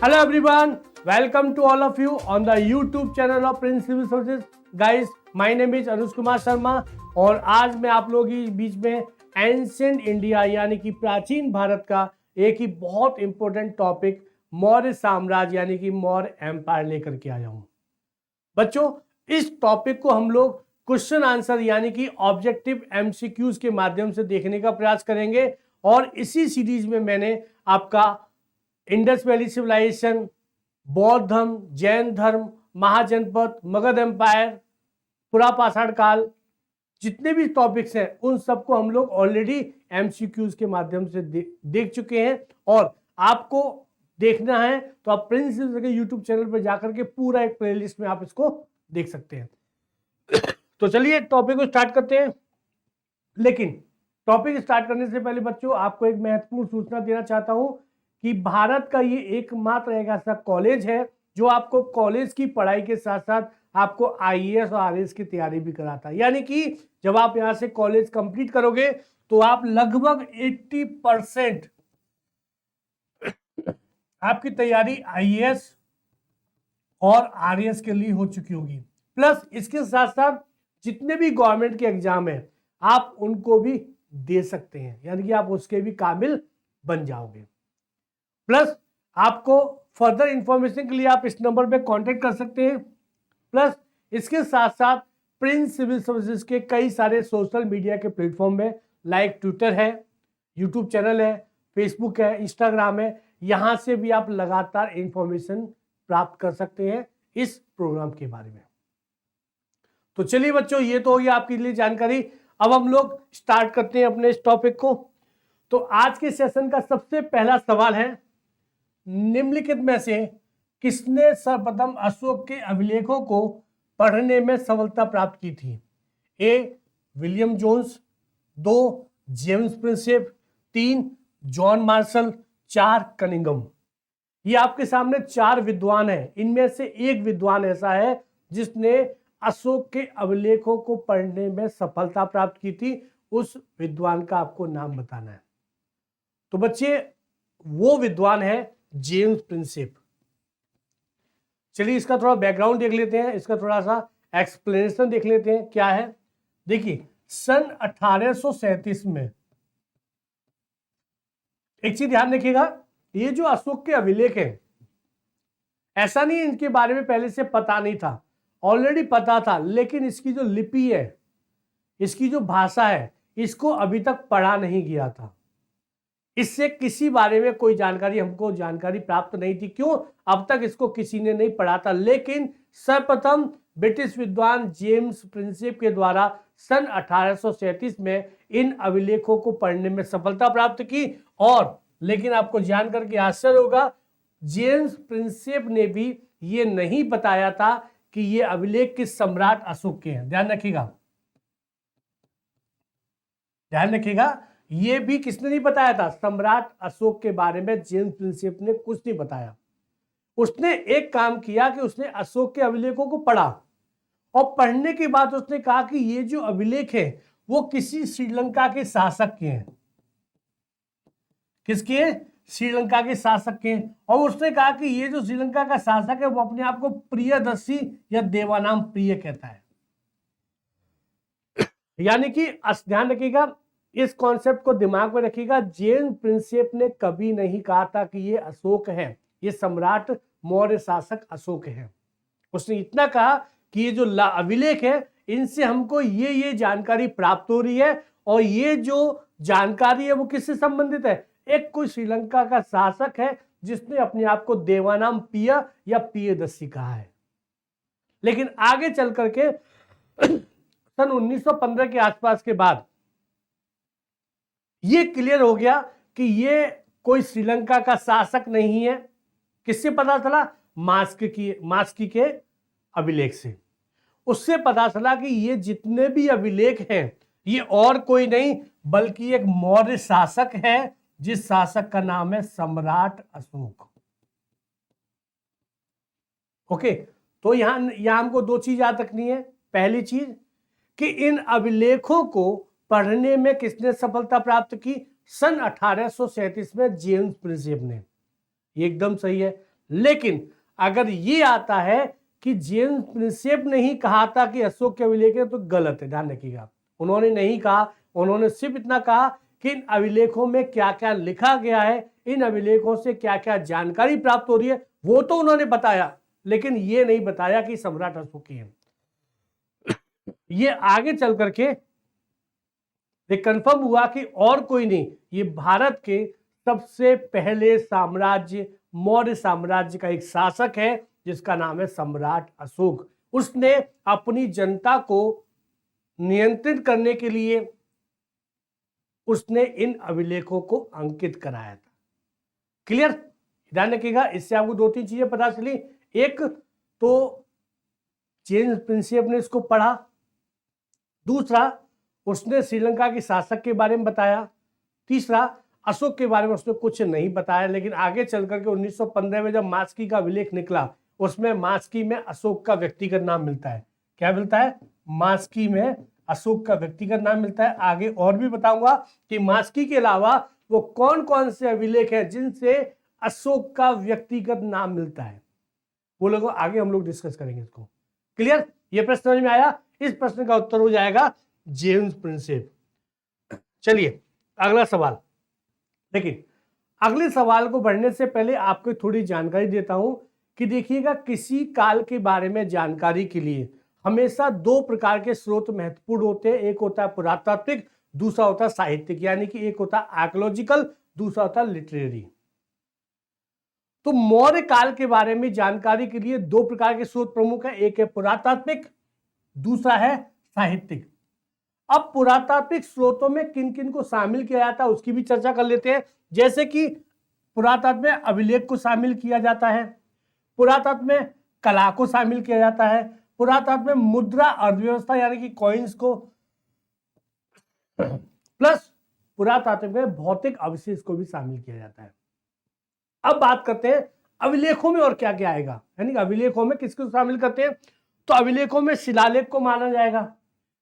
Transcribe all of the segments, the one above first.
Hello everyone, welcome to all of you on the YouTube channel of Prince Civil Services. Guys, my name is Anuj Kumar Sharma और आज मैं आप लोगों के बीच में एंशिएंट इंडिया यानी कि प्राचीन भारत का एक ही बहुत इंपॉर्टेंट टॉपिक मौर्य साम्राज्य यानी कि मौर्य एम्पायर लेकर के आया हूं। बच्चों, इस टॉपिक को हम लोग क्वेश्चन आंसर यानी कि ऑब्जेक्टिव एमसीक्यूज के माध्यम से देखने का प्रयास करेंगे और इसी सीरीज में मैंने आपका इंडस वैली सिविलाइजेशन, बौद्ध धर्म, जैन धर्म, महाजनपद, मगध एम्पायर, पुरा पाषाण काल, जितने भी टॉपिक्स हैं उन सबको हम लोग ऑलरेडी एमसीक्यूज के माध्यम से देख चुके हैं और आपको देखना है तो आप प्रिंस के यूट्यूब चैनल पर जाकर के पूरा एक प्लेलिस्ट में आप इसको देख सकते हैं। तो चलिए टॉपिक को स्टार्ट करते हैं। लेकिन टॉपिक स्टार्ट करने से पहले बच्चों आपको एक महत्वपूर्ण सूचना देना चाहता हूं कि भारत का ये एकमात्र एक ऐसा कॉलेज है जो आपको कॉलेज की पढ़ाई के साथ साथ आपको आईएएस और आरएएस की तैयारी भी कराता है। यानी कि जब आप यहां से कॉलेज कंप्लीट करोगे तो आप लगभग 80% आपकी तैयारी आईएएस और आरएएस के लिए हो चुकी होगी। प्लस इसके साथ साथ जितने भी गवर्नमेंट के एग्जाम हैं आप उनको भी दे सकते हैं, यानी कि आप उसके भी काबिल बन जाओगे। प्लस आपको फर्दर इंफॉर्मेशन के लिए आप इस नंबर पे कांटेक्ट कर सकते हैं। प्लस इसके साथ साथ प्रिंस सिविल सर्विसेज के कई सारे सोशल मीडिया के प्लेटफॉर्म है, लाइक ट्विटर है, यूट्यूब चैनल है, फेसबुक है, इंस्टाग्राम है। यहां से भी आप लगातार इंफॉर्मेशन प्राप्त कर सकते हैं इस प्रोग्राम के बारे में। तो चलिए बच्चों, ये तो हो गया आपके लिए जानकारी। अब हम लोग स्टार्ट करते हैं अपने इस टॉपिक को। तो आज के सेशन का सबसे पहला सवाल है, निम्नलिखित में से किसने सर्वप्रथम अशोक के अभिलेखों को पढ़ने में सफलता प्राप्त की थी? A William Jones, 2 James Prinsep, 3 John Marshall, 4 Cunningham. ये आपके सामने 4 विद्वान हैं। इनमें से एक विद्वान ऐसा है जिसने अशोक के अभिलेखों को पढ़ने में सफलता प्राप्त की थी। उस विद्वान का आपको नाम बताना है। तो बच्चे वो विद्वान है जेम्स प्रिंसेप। चलिए इसका थोड़ा बैकग्राउंड देख लेते हैं, इसका थोड़ा सा एक्सप्लेनेशन देख लेते हैं क्या है। देखिए सन 1837 में एक चीज ध्यान रखिएगा, ये जो अशोक के अभिलेख हैं ऐसा नहीं इनके बारे में पहले से पता नहीं था, ऑलरेडी पता था, लेकिन इसकी जो लिपि है, इसकी जो भाषा है, इसको अभी तक पढ़ा नहीं गया था। इससे किसी बारे में कोई हमको जानकारी प्राप्त नहीं थी। क्यों? अब तक इसको किसी ने नहीं पढ़ा था। लेकिन सर्वप्रथम ब्रिटिश विद्वान जेम्स प्रिंसेप के द्वारा सन 1837 में इन अभिलेखों को पढ़ने में सफलता प्राप्त की। और लेकिन आपको जानकर के आश्चर्य होगा, जेम्स प्रिंसेप ने भी ये नहीं बताया था कि ये अभिलेख किस सम्राट अशोक के हैं। ध्यान रखिएगा, ये भी किसने नहीं बताया था? सम्राट अशोक के बारे में जेम्स प्रिंसेप ने कुछ नहीं बताया। उसने एक काम किया कि उसने अशोक के अभिलेखों को पढ़ा और पढ़ने के बाद उसने कहा कि ये जो अभिलेख है वो किसी श्रीलंका के शासक के हैं। किसके? श्रीलंका के शासक के। और उसने कहा कि ये जो श्रीलंका का शासक है वो अपने आप को प्रियदर्शी या देवानाम प्रिय कहता है। यानी कि ध्यान रखिएगा, इस कॉन्सेप्ट को दिमाग में रखिएगा, जेम्स प्रिंसेप ने कभी नहीं कहा था कि ये अशोक है, ये सम्राट मौर्य शासक अशोक है। उसने इतना कहा कि ये जो अभिलेख है इनसे हमको ये जानकारी प्राप्त हो रही है और ये जो जानकारी है वो किससे संबंधित है? एक कोई श्रीलंका का शासक है जिसने अपने आप को देवानाम पिया या पियदस्सी कहा है। लेकिन आगे चल करके सन 1915 के आसपास के बाद ये क्लियर हो गया कि ये कोई श्रीलंका का शासक नहीं है। किससे पता चला? मास्की के अभिलेख से। उससे पता चला कि ये जितने भी अभिलेख हैं ये और कोई नहीं बल्कि एक मौर्य शासक है, जिस शासक का नाम है सम्राट अशोक। ओके, तो यहां हमको 2 चीज याद रखनी है। पहली चीज कि इन अभिलेखों को पढ़ने में किसने सफलता प्राप्त की? सन 1837 में जेम्स प्रिंसेप ने। ये एकदम सही है। लेकिन अगर ये आता है कि जेम्स प्रिंसेप ने ही कहा था कि अशोक के अभिलेख है, तो गलत है, ध्यान रखिएगा। उन्होंने नहीं कहा, उन्होंने सिर्फ इतना कहा कि इन अभिलेखों में क्या क्या लिखा गया है, इन अभिलेखों से क्या क्या जानकारी प्राप्त हो रही है, वो तो उन्होंने बताया, लेकिन ये नहीं बताया कि सम्राट अशोक की है। ये आगे चल करके ये कंफर्म हुआ कि और कोई नहीं, ये भारत के सबसे पहले साम्राज्य, मौर्य साम्राज्य का एक शासक है जिसका नाम है सम्राट अशोक। उसने अपनी जनता को नियंत्रित करने के लिए उसने इन अभिलेखों को अंकित कराया था। क्लियर, ध्यान रखिएगा। इससे आपको दो तीन चीजें पता चली। एक तो जेम्स प्रिंसेप ने इसको पढ़ा, दूसरा उसने श्रीलंका के शासक के बारे में बताया, तीसरा अशोक के बारे में उसने कुछ नहीं बताया। लेकिन आगे चल करके 1915 में जब मास्की का अभिलेख निकला, उसमें मास्की में अशोक का व्यक्तिगत नाम मिलता है। क्या मिलता है? मास्की में अशोक का व्यक्तिगत नाम मिलता है। आगे और भी बताऊंगा कि मास्की के अलावा वो कौन कौन से अभिलेख हैं जिनसे अशोक का व्यक्तिगत नाम मिलता है, वो लोग आगे हम लोग डिस्कस करेंगे इसको। क्लियर, ये प्रश्न समझ में आया? इस प्रश्न का उत्तर हो जाएगा जेम्स प्रिंसेप। चलिए अगला सवाल। देखिए, अगले सवाल को बढ़ने से पहले आपको थोड़ी जानकारी देता हूं कि देखिएगा, किसी काल के बारे में जानकारी के लिए हमेशा दो प्रकार के स्रोत महत्वपूर्ण होते हैं। एक होता है पुरातात्विक, दूसरा होता है साहित्यिक, यानी कि एक होता है आर्कियोलॉजिकल, दूसरा होता है लिटरेरी। तो मौर्य काल के बारे में जानकारी के लिए दो प्रकार के स्रोत प्रमुख है, एक है पुरातात्विक, दूसरा है साहित्यिक। अब पुरातात्विक स्रोतों में किन किन को शामिल किया जाता है उसकी भी चर्चा कर लेते हैं। जैसे कि पुरातत्व में अभिलेख को शामिल किया जाता है, पुरातत्व में कला को शामिल किया जाता है, पुरातत्व में मुद्रा अर्थव्यवस्था यानी कि कॉइन्स को, प्लस पुरातत्व में भौतिक अवशेष को भी शामिल किया जाता है। अब बात करते हैं अभिलेखों में और क्या क्या आएगा, यानी अभिलेखों में किसको शामिल करते हैं। तो अभिलेखों में शिलालेख को माना जाएगा,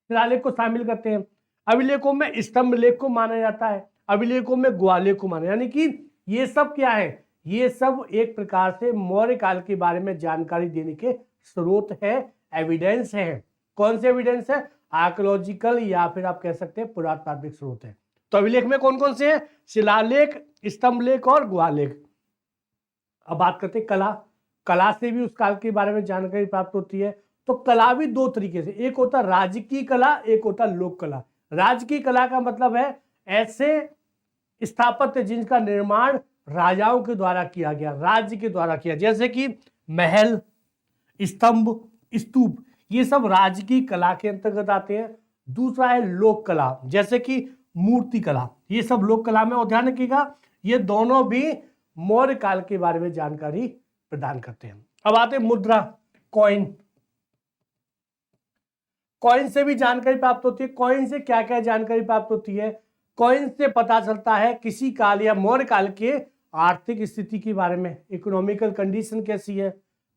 शिलालेख को शामिल करते हैं। अभिलेखों में स्तंभ लेख को माना जाता है, अभिलेखों में गुहालेख को माना, यानी कि ये सब क्या है, ये सब एक प्रकार से मौर्य काल के बारे में जानकारी देने के स्रोत है, एविडेंस है। कौन से एविडेंस है? आर्कियोलॉजिकल या फिर आप कह सकते हैं पुरातात्विक स्रोत है। तो अभिलेख में कौन कौन से हैं? शिलालेख, स्तंभ लेख और गुहालेख। अब बात करते हैं कला। कला से भी उस काल के बारे में जानकारी प्राप्त होती है। तो कला भी दो तरीके से, एक होता राजकीय कला, एक होता लोक कला। राजकीय कला का मतलब है ऐसे स्थापत्य जिनका निर्माण राजाओं के द्वारा किया गया, राज्य के द्वारा किया, जैसे कि महल, स्तंभ, स्तूप, ये सब राजकीय कला के अंतर्गत आते हैं। दूसरा है लोक कला, जैसे कि मूर्ति कला, ये सब लोक कला में। और ध्यान रखिएगा, ये दोनों भी मौर्य काल के बारे में जानकारी प्रदान करते हैं। अब आते हैं मुद्रा, कॉइन। कॉइन से भी जानकारी प्राप्त होती है। कॉइन से क्या क्या जानकारी प्राप्त होती है? कॉइन से पता चलता है किसी काल या मौर्य काल के आर्थिक स्थिति के बारे में, इकोनॉमिकल कंडीशन कैसी है।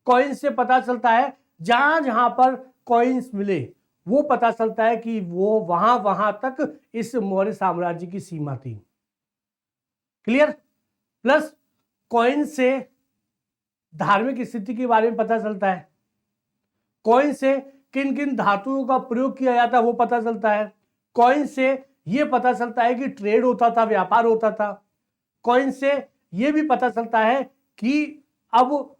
कॉइन से पता चलता है जहां जहां पर कॉइन्स मिले वो पता चलता है कि वो वहां वहां तक इस मौर्य साम्राज्य की सीमा थी। क्लियर? प्लस कॉइन से धार्मिक स्थिति के बारे में पता चलता है। कॉइन से किन किन धातुओं का प्रयोग किया जाता है वो पता चलता है। कॉइन से यह पता चलता है कि ट्रेड होता था, व्यापार होता था। कॉइन से यह भी पता चलता है कि अब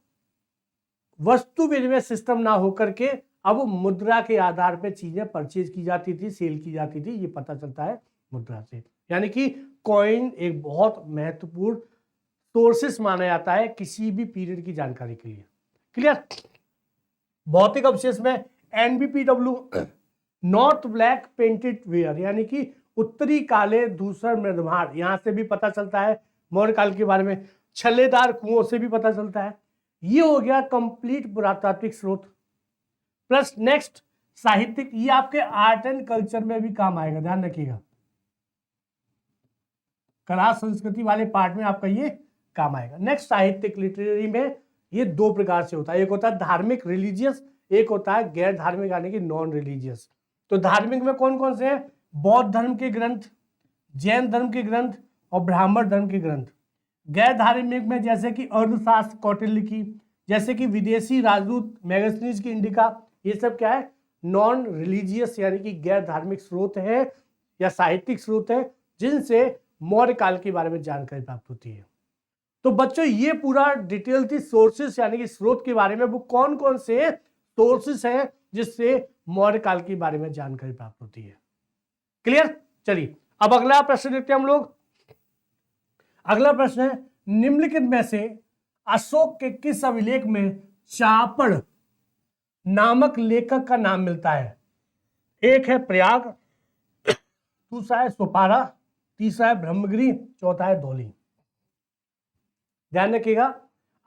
वस्तु विनिमय सिस्टम ना होकर के अब मुद्रा के आधार पर चीजें परचेज की जाती थी, सेल की जाती थी, ये पता चलता है मुद्रा से। यानी कि कॉइन एक बहुत महत्वपूर्ण सोर्सेस माना जाता है किसी भी पीरियड की जानकारी के लिए। क्लियर? भौतिक अवशेष में NBPW, north black painted ware, यानी कि उत्तरी काले धूसर मृदभार, यहां से भी पता चलता है मौर्य काल के बारे में। छल्लेदार कुओं से भी पता चलता है। ये हो गया कंप्लीट पुरातात्विक स्रोत। प्लस नेक्स्ट साहित्यिक, ये आपके आर्ट एंड कल्चर में भी काम आएगा, ध्यान रखिएगा। कला संस्कृति वाले पार्ट में आपका ये काम आएगा। नेक्स्ट साहित्यिक, लिटरेरी में ये दो प्रकार से होता है, एक होता है धार्मिक रिलीजियस, एक होता है गैर धार्मिक यानी कि नॉन रिलीजियस। तो धार्मिक में कौन कौन से हैं? बौद्ध धर्म के ग्रंथ, जैन धर्म के ग्रंथ और ब्राह्मण धर्म के ग्रंथ। गैर धार्मिक में जैसे कि अर्थशास्त्र कौटिल्य की, जैसे कि विदेशी राजदूत मैगजीन्स की इंडिका, ये सब क्या है, नॉन रिलीजियस यानी कि गैर धार्मिक स्रोत है या साहित्यिक स्रोत है जिनसे मौर्य काल के बारे में जानकारी प्राप्त होती है। तो बच्चों ये पूरा डिटेल थी सोर्सेस यानी कि स्रोत के बारे में, वो कौन कौन से सोर्सेस हैं जिससे मौर्य काल के बारे में जानकारी प्राप्त होती है। क्लियर? चलिए अब अगला प्रश्न देखते हैं हम लोग। अगला प्रश्न है, निम्नलिखित में से अशोक के किस अभिलेख में चापड़ नामक लेखक का नाम मिलता है? एक है प्रयाग, दूसरा है सुपारा, तीसरा है ब्रह्मगिरी, चौथा है धौली। ध्यान रखिएगा,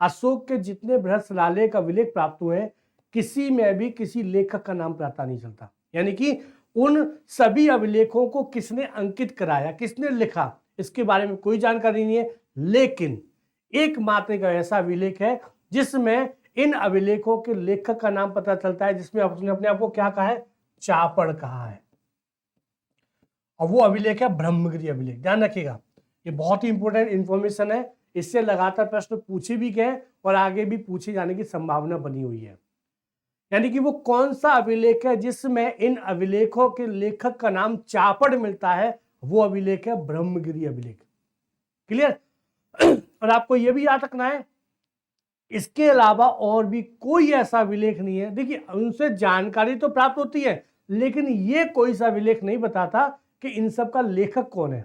अशोक के जितने बृहद शिलालेख अभिलेख प्राप्त हुए हैं किसी में भी किसी लेखक का नाम पता नहीं चलता, यानी कि उन सभी अभिलेखों को किसने अंकित कराया, किसने लिखा, इसके बारे में कोई जानकारी नहीं है। लेकिन एकमात्र एक ऐसा अभिलेख है जिसमें इन अभिलेखों के लेखक का नाम पता चलता है, जिसमें उसने अपने आप को क्या कहा है, चापड़ कहा है, और वो अभिलेख है ब्रह्मगिरी अभिलेख। ध्यान रखिएगा, ये बहुत ही इंपॉर्टेंट इंफॉर्मेशन है, इससे लगातार प्रश्न पूछे भी गए और आगे भी पूछे जाने की संभावना बनी हुई है। यानी कि वो कौन सा अभिलेख है जिसमें इन अभिलेखों के लेखक का नाम चापड़ मिलता है, वो अभिलेख है ब्रह्मगिरी अभिलेख। क्लियर? और आपको यह भी याद रखना है, इसके अलावा और भी कोई ऐसा अभिलेख नहीं है। देखिए, उनसे जानकारी तो प्राप्त होती है लेकिन ये कोई सा अभिलेख नहीं बताता कि इन सब का लेखक कौन है।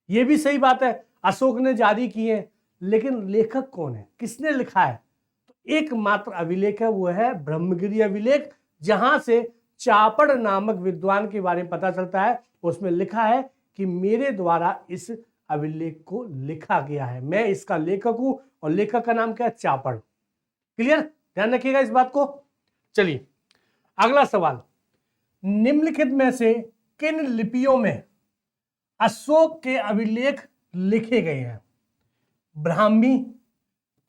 ये भी सही बात है, अशोक ने जारी किए लेकिन लेखक कौन है, किसने लिखा है? तो एकमात्र अभिलेख है, वो है ब्रह्मगिरी अभिलेख, जहां से चापड़ नामक विद्वान के बारे में पता चलता है। उसमें लिखा है कि मेरे द्वारा इस अभिलेख को लिखा गया है, मैं इसका लेखक हूं, और लेखक का नाम क्या है, चापड़। क्लियर? ध्यान रखिएगा इस बात को। चलिए अगला सवाल, निम्नलिखित में से किन लिपियों में अशोक के अभिलेख लिखे गए हैं? ब्राह्मी,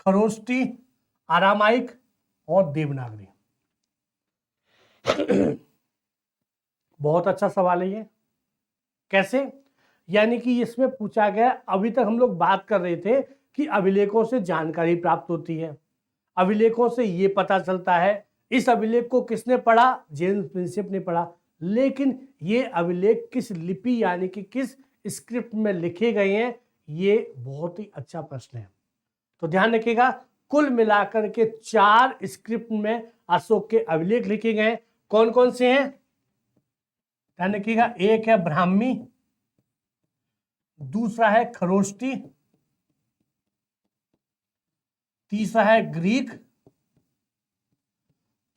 खरोष्टी, आरामाइक और देवनागरी। बहुत अच्छा सवाल है ये। कैसे? यानी कि इसमें पूछा गया, अभी तक हम लोग बात कर रहे थे कि अभिलेखों से जानकारी प्राप्त होती है, अभिलेखों से ये पता चलता है इस अभिलेख को किसने पढ़ा, जेम्स प्रिंसेप ने पढ़ा। लेकिन ये अभिलेख किस लिपि यानी कि किस स्क्रिप्ट में लिखे गए हैं, ये बहुत ही अच्छा प्रश्न है। तो ध्यान रखिएगा, कुल मिलाकर के 4 स्क्रिप्ट में अशोक के अभिलेख लिखे गए। कौन कौन से हैं? ध्यान रखिएगा, एक है ब्राह्मी, दूसरा है खरोष्टी, तीसरा है ग्रीक,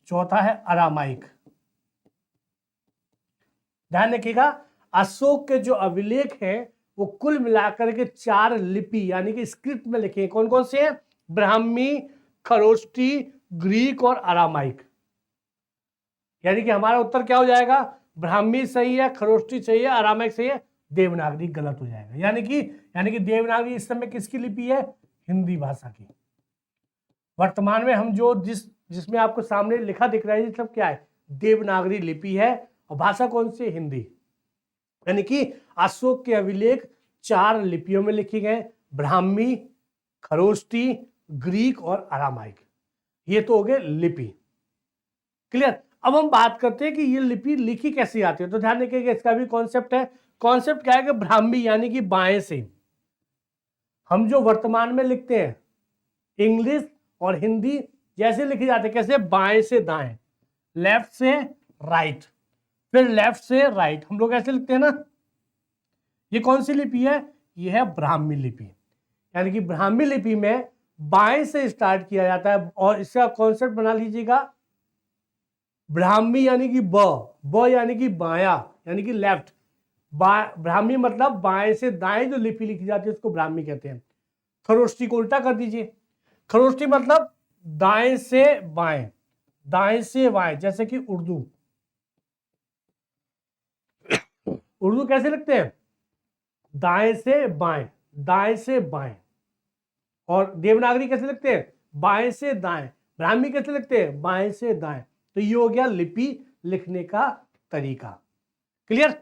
चौथा है अरामाइक। ध्यान रखिएगा, अशोक के जो अभिलेख हैं वो कुल मिलाकर के 4 लिपि यानी कि स्क्रिप्ट में लिखे हैं। कौन कौन से हैं? ब्राह्मी, खरोष्टी, ग्रीक और अरामाइक। यानी कि हमारा उत्तर क्या हो जाएगा? ब्राह्मी सही है, खरोष्टी सही है, अरामाइक सही है, देवनागरी गलत हो जाएगा। यानी कि देवनागरी इस समय किसकी लिपि है? हिंदी भाषा की। वर्तमान में हम जो जिसमें आपको सामने लिखा दिख रहा है, ये सब क्या है? देवनागरी लिपि है, और भाषा कौन सी? हिंदी। यानी कि अशोक के अभिलेख 4 लिपियों में लिखे गए, ब्राह्मी, खरोष्टी, ग्रीक और अरामाइक। ये तो हो गए लिपि। क्लियर? अब हम बात करते हैं कि ये लिपि लिखी कैसे आती है। तो ध्यान रखिएगा, इसका भी कॉन्सेप्ट है। कॉन्सेप्ट क्या है कि ब्राह्मी यानी कि बाएं से, हम जो वर्तमान में लिखते हैं इंग्लिश और हिंदी जैसे लिखे जाते हैं, कैसे? बाएं से दाएं, लेफ्ट से राइट, फिर लेफ्ट से राइट, हम लोग ऐसे लिखते हैं ना। ये कौन सी लिपि है? ये है ब्राह्मी लिपि। यानी कि ब्राह्मी लिपि में बाएं से स्टार्ट किया जाता है, और इसका कॉन्सेप्ट बना लीजिएगा, ब्राह्मी यानी कि ब यानी कि बाया यानी कि लेफ्ट, ब्राह्मी मतलब बाएं से दाएं जो लिपि लिखी जाती है उसको ब्राह्मी कहते हैं। खरोष्टी को उल्टा कर दीजिए, खरोष्टी मतलब दाएं से बाएं, दाएं से बाएं, जैसे कि उर्दू। उर्दू कैसे लिखते हैं? दाएं से बाएं, दाएं से बाएं। और देवनागरी कैसे लिखते हैं? बाएं से दाएं। ब्राह्मी कैसे लिखते हैं? बाएं से दाएं। तो ये हो गया लिपि लिखने का तरीका। क्लियर?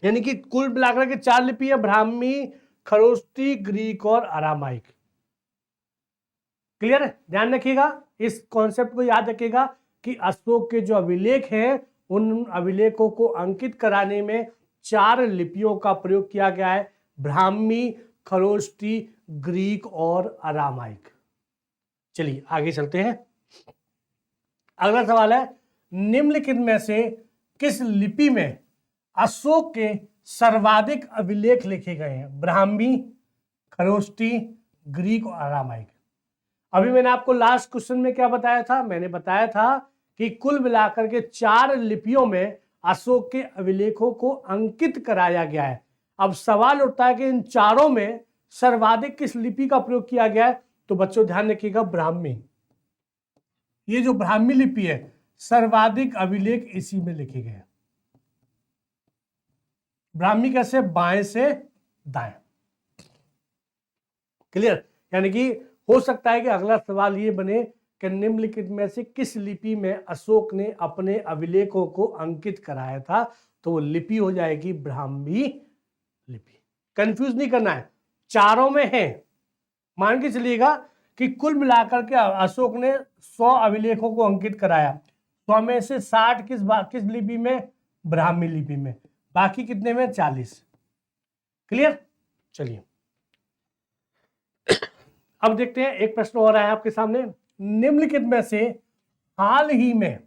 यानी कि कुल मिलाकर के 4 लिपि है, ब्राह्मी, खरोष्टी, ग्रीक और अरामाइक। क्लियर है? ध्यान रखिएगा, इस कॉन्सेप्ट को याद रखिएगा कि अशोक के जो अभिलेख हैं उन अभिलेखों को अंकित कराने में 4 लिपियों का प्रयोग किया गया है, ब्राह्मी, खरोष्टी, ग्रीक और अरामाइक। चलिए आगे चलते हैं। अगला सवाल है, निम्नलिखित में से किस लिपि में अशोक के सर्वाधिक अभिलेख लिखे गए हैं? ब्राह्मी, खरोष्टी, ग्रीक और अरामाइक। अभी मैंने आपको लास्ट क्वेश्चन में क्या बताया था? मैंने बताया था कि कुल मिलाकर के 4 लिपियों में अशोक के अभिलेखों को अंकित कराया गया है। अब सवाल उठता है कि इन चारों में सर्वाधिक किस लिपि का प्रयोग किया गया है? तो बच्चों ध्यान रखिएगा, ब्राह्मी। ये जो ब्राह्मी लिपि है, सर्वाधिक अभिलेख इसी में लिखे गए हैं। ब्राह्मी कैसे? बाएं से दाएं। क्लियर? यानी कि हो सकता है कि अगला सवाल ये बने कि निम्नलिखित में से किस लिपि में अशोक ने अपने अभिलेखों को अंकित कराया था? तो वो लिपि हो जाएगी ब्राह्मी लिपि। कंफ्यूज नहीं करना है, चारों में है। मान के चलिएगा कि कुल मिलाकर के अशोक ने 100 अभिलेखों को अंकित कराया, 100 में से 60 किस लिपि में? ब्राह्मी लिपि में। बाकी कितने में? 40। क्लियर? चलिए अब देखते हैं, एक प्रश्न और आया आपके सामने। निम्नलिखित में से हाल ही में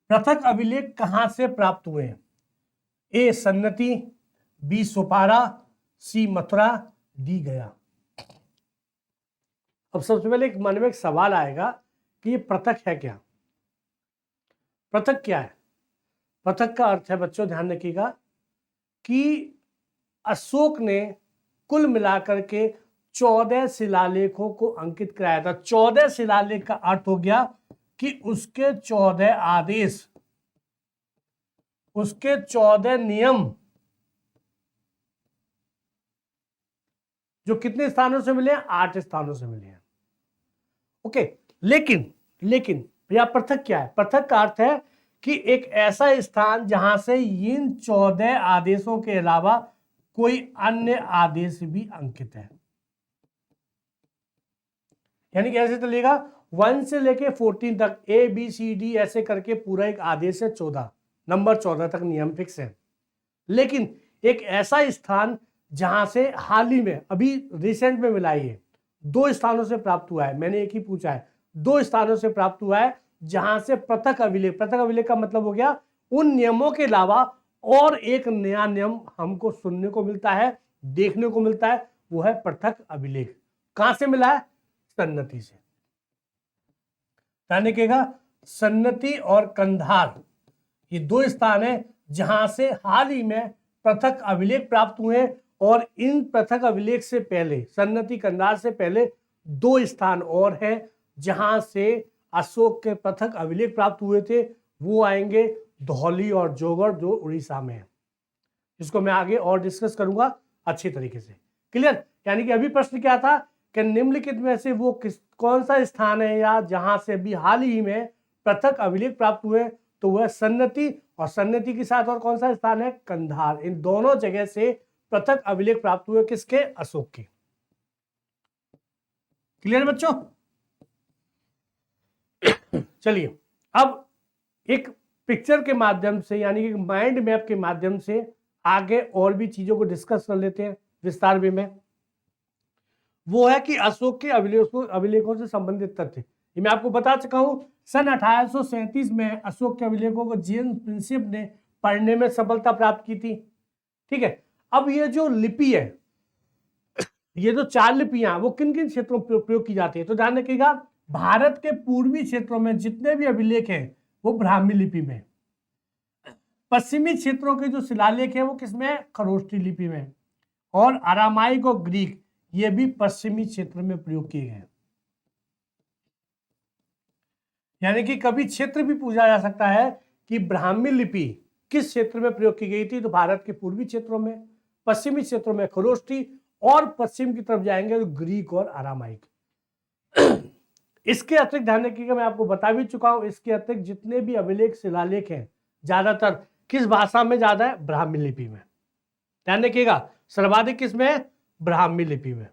पृथक अभिलेख कहां से प्राप्त हुए हैं? ए सन्नति, बी सोपारा, सी मथुरा, डी गया। अब सबसे पहले एक मन में एक सवाल आएगा कि ये पृथक है क्या? पृथक क्या है? पृथक का अर्थ है बच्चों, ध्यान रखिएगा, कि अशोक ने कुल मिलाकर के 14 शिलालेखों को अंकित कराया था। 14 शिलालेख का अर्थ हो गया कि उसके 14 आदेश, उसके 14 नियम, जो कितने स्थानों से मिले हैं? 8 स्थानों से मिले हैं। ओके, लेकिन भैया पृथक क्या है? पृथक का अर्थ है कि एक ऐसा स्थान जहां से इन 14 आदेशों के अलावा कोई अन्य आदेश भी अंकित है। यानी कैसे चलेगा? 1 से लेके 14 तक ए बी सी डी ऐसे करके पूरा एक आदेश है, 14 नंबर 14 तक नियम फिक्स है। लेकिन एक ऐसा स्थान जहां से हाल ही में अभी रिसेंट में मिला है, 2 स्थानों से प्राप्त हुआ है। मैंने एक ही पूछा है, 2 स्थानों से प्राप्त हुआ है जहां से पृथक अभिलेख। पृथक अभिलेख का मतलब हो गया उन नियमों के अलावा और एक नया नियम हमको सुनने को मिलता है, देखने को मिलता है, वो है पृथक अभिलेख। कहां से मिला है? सन्नति से। ध्यान रखिएगा, सन्नति और कंधार ये 2 स्थान है जहां से हाल ही में पृथक अभिलेख प्राप्त हुए हैं। और इन पृथक अभिलेख से पहले, सन्नति कंधार से पहले 2 स्थान और हैं जहां से अशोक के पृथक अभिलेख प्राप्त हुए थे। वो आएंगे धौली और जोगढ़, जो उड़ीसा में है। इसको मैं आगे और डिस्कस करूंगा अच्छी तरीके से। क्लियर? यानी कि अभी प्रश्न क्या था कि निम्नलिखित में से वो कौन सा स्थान है या जहां से अभी हाल ही में पृथक अभिलेख प्राप्त हुए? तो वह सन्नति, और सन्नति के साथ और कौन सा स्थान है? कंधार। इन दोनों जगह से पृथक अभिलेख प्राप्त हुए किसके? अशोक के। क्लियर बच्चों? चलिए अब एक पिक्चर के माध्यम से, यानी कि माइंड मैप के माध्यम से आगे और भी चीजों को डिस्कस कर लेते हैं विस्तार में। वो है कि अशोक के अभिलेखों से संबंधित तथ्य। ये मैं आपको बता चुका हूं, सन 1837 में अशोक के अभिलेखों को जेम्स प्रिंसिप ने पढ़ने में सफलता प्राप्त की थी। ठीक है, अब ये जो लिपि है, ये जो 4 लिपियां, वो किन किन क्षेत्रों में प्रयोग की जाती है? तो ध्यान रखिएगा, भारत के पूर्वी क्षेत्रों में जितने भी अभिलेख हैं वो ब्राह्मी लिपि में। पश्चिमी क्षेत्रों के जो शिलालेख है वो किसमें? खरोष्टी लिपि में। और अरामाइक और ग्रीक ये भी पश्चिमी क्षेत्र में प्रयोग किए गए। यानी कि कभी क्षेत्र भी पूछा जा सकता है कि ब्राह्मी लिपि किस क्षेत्र में प्रयोग की गई थी? तो भारत के पूर्वी क्षेत्रों में, पश्चिमी क्षेत्रों में खरोष्टी, और पश्चिम की तरफ जाएंगे तो ग्रीक और अरामाइक। इसके अतिरिक्त ध्यान रखिएगा, मैं आपको बता भी चुका हूं, इसके अतिरिक्त जितने भी अभिलेख शिलालेख हैं ज्यादातर किस भाषा में ज्यादा है? ब्राह्मी लिपि में। ध्यान रखिएगा, सर्वाधिक किसमें है? ब्राह्मी लिपि में।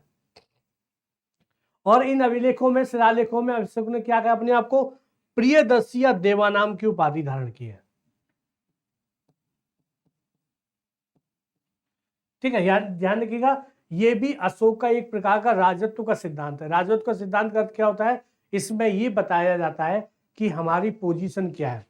और इन अभिलेखों में, शिलालेखों में अशोक ने क्या कहा? अपने आप को प्रियदर्शी या देवानाम की उपाधि धारण की है। ठीक है यार, ध्यान रखिएगा, ये भी अशोक का एक प्रकार का राजत्व का सिद्धांत है। राजत्व का सिद्धांत का अर्थ क्या होता है? इसमें ये बताया जाता है कि हमारी पोजीशन क्या है।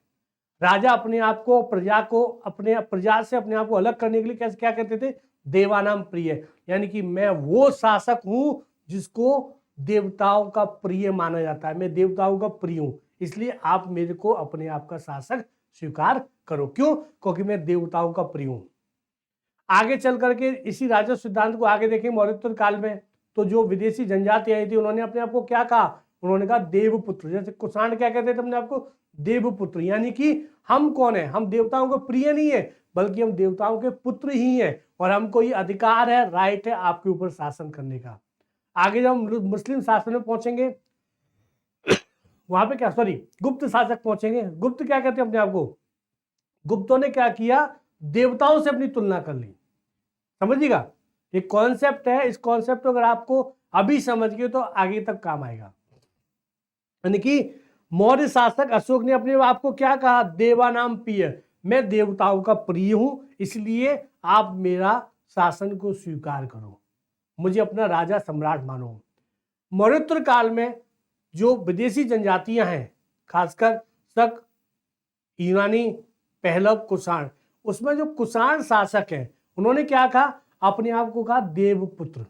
राजा अपने आप को, प्रजा को, अपने प्रजा से अपने आप को अलग करने के लिए कैसे क्या कहते थे? देवानाम प्रिय, यानी कि मैं वो शासक हूं जिसको देवताओं का प्रिय माना जाता है, मैं देवताओं का प्रिय हूं, इसलिए आप मेरे को अपने आप का शासक स्वीकार करो। क्यों? क्योंकि मैं देवताओं का प्रिय हूं। आगे चल करके इसी राजस्व सिद्धांत को आगे देखें मौर्योत्तर काल में, तो जो विदेशी जनजाति आई थी उन्होंने अपने आप को क्या कहा? उन्होंने कहा देवपुत्र। जैसे कुषाण क्या कहते थे अपने आप को? देवपुत्र। यानी कि हम कौन है? हम देवताओं के प्रिय नहीं है, बल्कि हम देवताओं के पुत्र ही हैं, और हमको ये अधिकार है, राइट है आपके ऊपर शासन करने का। आगे जब हम मुस्लिम शासन में पहुंचेंगे, वहां पे क्या, सॉरी, गुप्त शासक पहुंचेंगे। गुप्त क्या कहते हैं अपने आप को? गुप्तों ने क्या किया? देवताओं से अपनी तुलना कर ली। समझिएगा, एक कॉन्सेप्ट है, इस कॉन्सेप्ट को अगर आपको अभी समझ गए तो आगे तक काम आएगा। यानी कि मौर्य शासक अशोक ने अपने आप को क्या कहा? देवानाम प्रिय, मैं देवताओं का प्रिय हूं, इसलिए आप मेरा शासन को स्वीकार करो, मुझे अपना राजा सम्राट मानो। मौर्योत्तर काल में जो विदेशी जनजातियां हैं, खासकर शक, यूनानी, पहलव, कुषाण, उसमें जो कुषाण शासक है उन्होंने क्या कहा? अपने आप को कहा देवपुत्र।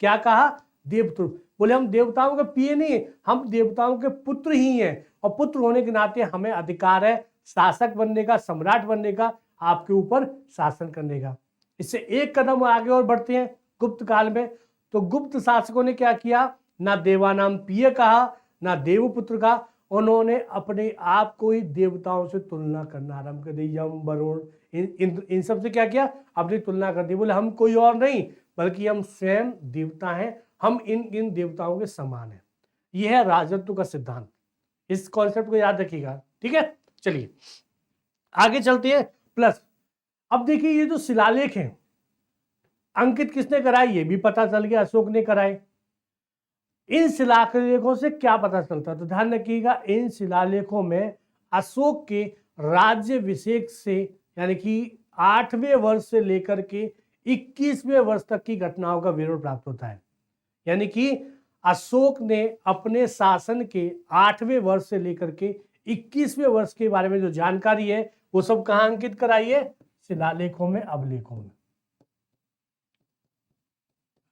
क्या कहा? देवपुत्र। बोले हम देवताओं के प्रिय नहीं, हम देवताओं के पुत्र ही हैं, और पुत्र होने के नाते हमें अधिकार है शासक बनने का, सम्राट बनने का, आपके ऊपर शासन करने का। इससे एक कदम आगे और बढ़ते हैं गुप्त काल में। तो गुप्त शासकों ने क्या किया? ना देवानाम प्रिय कहा, ना देवपुत्र का, उन्होंने अपने आप को ही देवताओं से तुलना करना आरंभ कर दी। यम, वरुण, इन सब से क्या किया? अपनी तुलना कर दी। बोले हम कोई और नहीं, बल्कि हम स्वयं देवता हैं, हम इन देवताओं के समान हैं। यह है राजत्व का सिद्धांत। इस कॉन्सेप्ट को याद रखिएगा, ठीक है। चलिए आगे चलते हैं। प्लस अब देखिए, ये जो शिलालेख हैं अंकित किसने कराए? ये भी पता चल गया, अशोक ने कराए। इन शिलालेखों से क्या पता चलता है? तो ध्यान रखिएगा, इन शिलालेखों में अशोक के राज्याभिषेक से, यानी कि 8वें वर्ष से लेकर के 21वें वर्ष तक की घटनाओं का विवरण प्राप्त होता है। यानी कि अशोक ने अपने शासन के 8वें वर्ष से लेकर के 21वें वर्ष के बारे में जो जानकारी है वो सब कहां अंकित कराई है? शिलालेखों में, अभिलेखों में।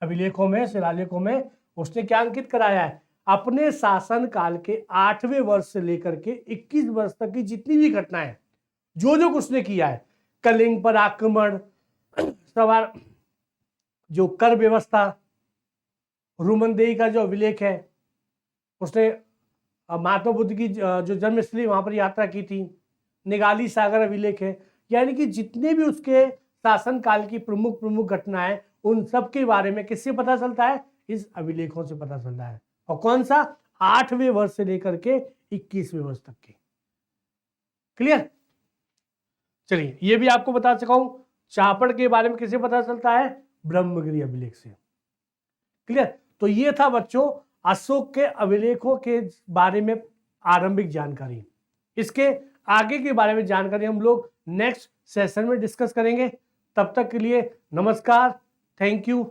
अभिलेखों में, शिलालेखों में उसने क्या अंकित कराया है? अपने शासन काल के 8वें वर्ष से लेकर के 21 वर्ष तक की जितनी भी घटनाएं, जो जो उसने किया है, कलिंग पर आक्रमण, सवार जो कर व्यवस्था, रूमनदेही का जो अभिलेख है, उसने महात्मा बुद्ध की जो जन्मस्थली वहां पर यात्रा की थी, निगाली सागर अभिलेख है। यानी कि जितने भी उसके शासन काल की प्रमुख प्रमुख घटनाएं, उन सब के बारे में किससे पता चलता है? इस अभिलेखों से पता चलता है। और कौन सा? 8वें वर्ष से लेकर के 21वें वर्ष तक के। क्लियर? चलिए ये भी आपको बता चुका हूं। चापड़ के बारे में किससे पता चलता है? ब्रह्मगिरी अभिलेख से। क्लियर? तो ये था बच्चों अशोक के अभिलेखों के बारे में आरंभिक जानकारी। इसके आगे के बारे में जानकारी हम लोग नेक्स्ट सेशन में डिस्कस करेंगे। तब तक के लिए नमस्कार, थैंक यू।